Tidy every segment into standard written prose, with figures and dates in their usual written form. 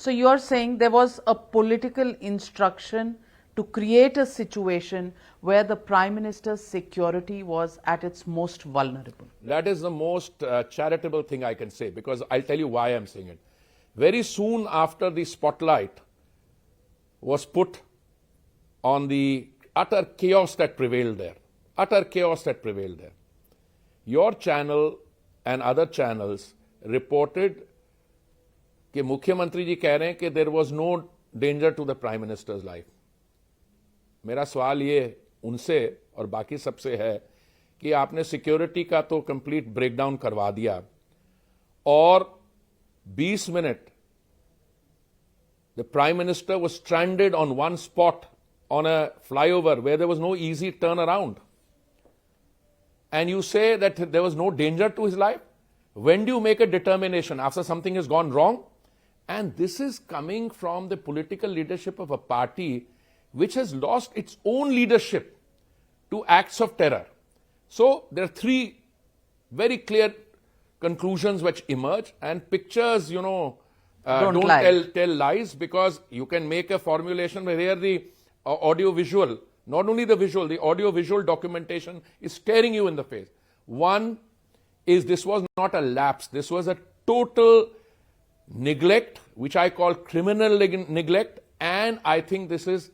So you're saying there was a political instruction to create a situation where the Prime Minister's security was at its most vulnerable. That is the most charitable thing I can say, because I'll tell you why I'm saying it. Very soon after the spotlight was put on the utter chaos that prevailed there, your channel and other channels reported कि मुख्यमंत्री जी कह रहे हैं कि there was no danger to the prime minister's life. मेरा सवाल ये उनसे और बाकी सबसे है कि आपने सिक्योरिटी का तो कंप्लीट ब्रेकडाउन करवा दिया और 20 minute the prime minister was stranded on one spot on a flyover where there was no easy turn around, and you say that there was no danger to his life? When do you make a determination? After something has gone wrong? And this is coming from the political leadership of a party which has lost its own leadership to acts of terror. So there are three very clear conclusions which emerge, and pictures, don't tell lies, because you can make a formulation where here the audio-visual, not only the visual, the audio-visual documentation is staring you in the face. One is this was not a lapse. This was a total neglect, which I call criminal neglect, and I think this is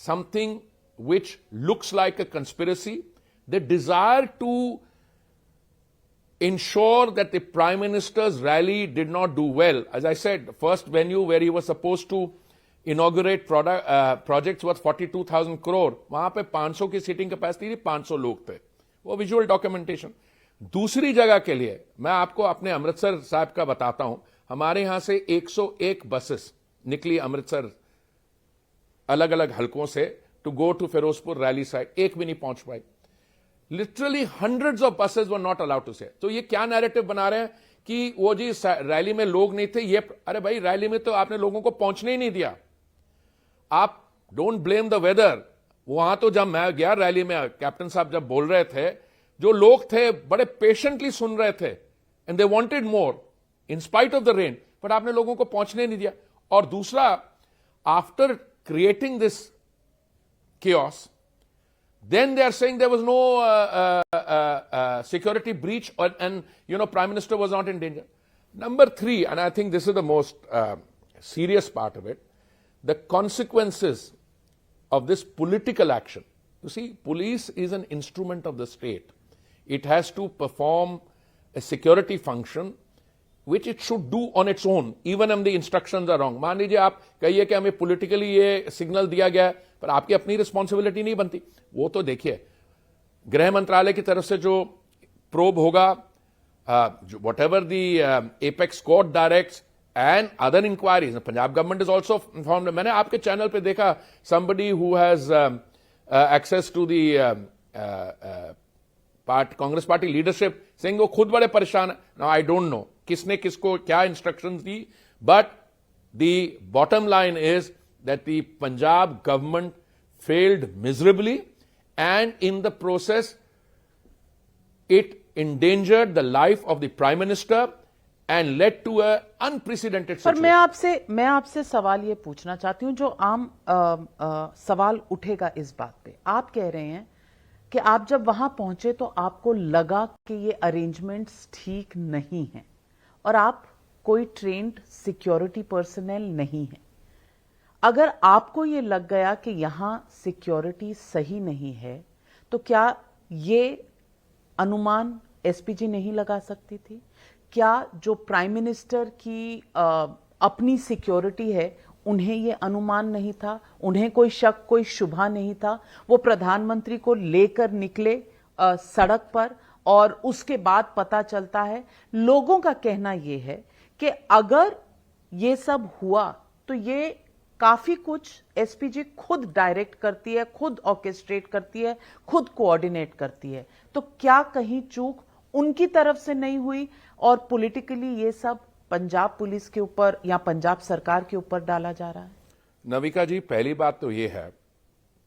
something which looks like a conspiracy. The desire to ensure that the Prime Minister's rally did not do well. As I said, the first venue where he was supposed to inaugurate projects worth 42,000 crore, वहां पे 500 की seating capacity थी, 500 लोग थे, वो visual documentation. दूसरी जगह के लिए मैं आपको अपने अमृतसर साहब का बताता हूं। हमारे यहां से 101 बसेस निकली अमृतसर अलग अलग हलकों से to go to Firozpur rally side, एक भी नहीं पहुंच पाई। Literally hundreds of buses were not allowed to say. तो ये क्या नैरेटिव बना रहे हैं कि वो जी रैली में लोग नहीं थे, ये अरे भाई रैली में तो आपने लोगों को पहुंचने ही नहीं दिया। आप डोंट ब्लेम द वेदर। वहां तो जब मैं गया रैली में, कैप्टन साहब जब बोल रहे थे, जो लोग थे बड़े पेशेंटली सुन रहे थे, and they wanted more in spite of the rain, but आपने लोगों को पहुंचने नहीं दिया। और दूसरा, after creating this chaos, then they are saying there was no security breach, and Prime Minister was not in danger. Number three, and I think this is the most serious part of it, the consequences of this political action. You see, police is an instrument of the state. It has to perform a security function which it should do on its own, even if the instructions are wrong. मान लीजिए आप कहिए कि हमें politically ये signal दिया गया है, पर आपकी अपनी responsibility नहीं बनती। वो तो देखिए, गृह मंत्रालय की तरफ से जो probe होगा, whatever the apex court directs and other inquiries, Punjab government is also informed. मैंने आपके channel पे देखा somebody who has access to the Congress party leadership saying वो खुद बड़े परेशान है। Now I don't know किसने किसको क्या instructions the, but the bottom line is that the Punjab government failed miserably, and in the process it endangered the life of the Prime Minister and led to a unprecedented situation. पर मैं आपसे सवाल ये पूछना चाहती हूं, जो आम सवाल उठेगा इस बात पे। आप कह रहे हैं कि आप जब वहां पहुंचे तो आपको लगा कि ये अरेंजमेंट्स ठीक नहीं हैं और आप कोई ट्रेन्ड सिक्योरिटी पर्सनल नहीं है। अगर आपको ये लग गया कि यहां सिक्योरिटी सही नहीं है, तो क्या ये अनुमान एसपीजी नहीं लगा सकती थी? क्या जो प्राइम मिनिस्टर की अपनी सिक्योरिटी है, उन्हें ये अनुमान नहीं था? उन्हें कोई शक, कोई शुबा नहीं था? वो प्रधानमंत्री को लेकर निकले सड़क पर, और उसके बाद पता चलता है, लोगों का कहना ये है कि अगर ये सब हुआ तो ये काफी कुछ एसपीजी खुद डायरेक्ट करती है, खुद ऑर्केस्ट्रेट करती है, खुद कोऑर्डिनेट करती है। तो क्या कहीं चूक उनकी तरफ से नहीं हुई और पॉलिटिकली ये सब पंजाब पुलिस के ऊपर या पंजाब सरकार के ऊपर डाला जा रहा है? नविका जी, पहली बात तो ये है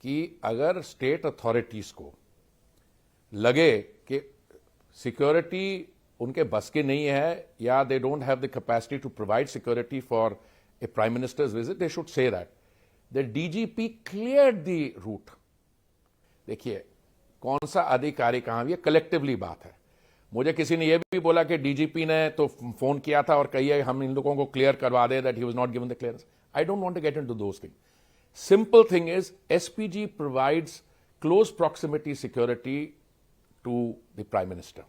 कि अगर स्टेट अथॉरिटीज को लगे कि सिक्योरिटी उनके बस के नहीं है, या they don't have the capacity to provide security for a prime minister's visit, they should say that. The DGP cleared the route. देखिए कौन सा अधिकारी कहां, ये कलेक्टिवली बात है. मुझे किसी ने यह भी बोला कि डीजीपी ने तो फोन किया था और कहिए हम इन लोगों को क्लियर करवा दे that he was not given the clearance. I don't want to get into those things. Simple thing is, SPG provides close proximity security to the Prime Minister.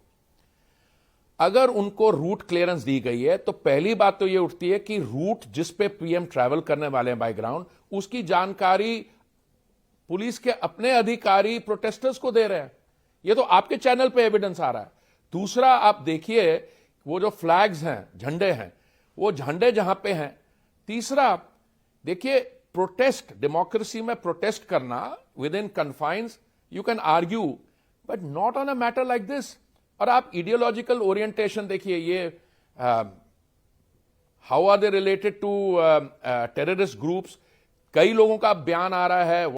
अगर उनको रूट क्लियरेंस दी गई है तो पहली बात तो यह उठती है कि रूट जिस पे पीएम ट्रैवल करने वाले हैं बाय ग्राउंड, उसकी जानकारी पुलिस के अपने अधिकारी प्रोटेस्टर्स को दे रहे हैं. यह तो आपके चैनल पे एविडेंस आ रहा है. दूसरा, आप देखिए वो जो फ्लैग्स हैं, झंडे हैं, वो झंडे जहां पे हैं. तीसरा, देखिए प्रोटेस्ट, डेमोक्रेसी में प्रोटेस्ट करना within confines, you can argue, but not on a matter like this. और आप इडियोलॉजिकल ओरिएंटेशन देखिए, ये how are they related to terrorist groups. कई लोगों का बयान आ रहा है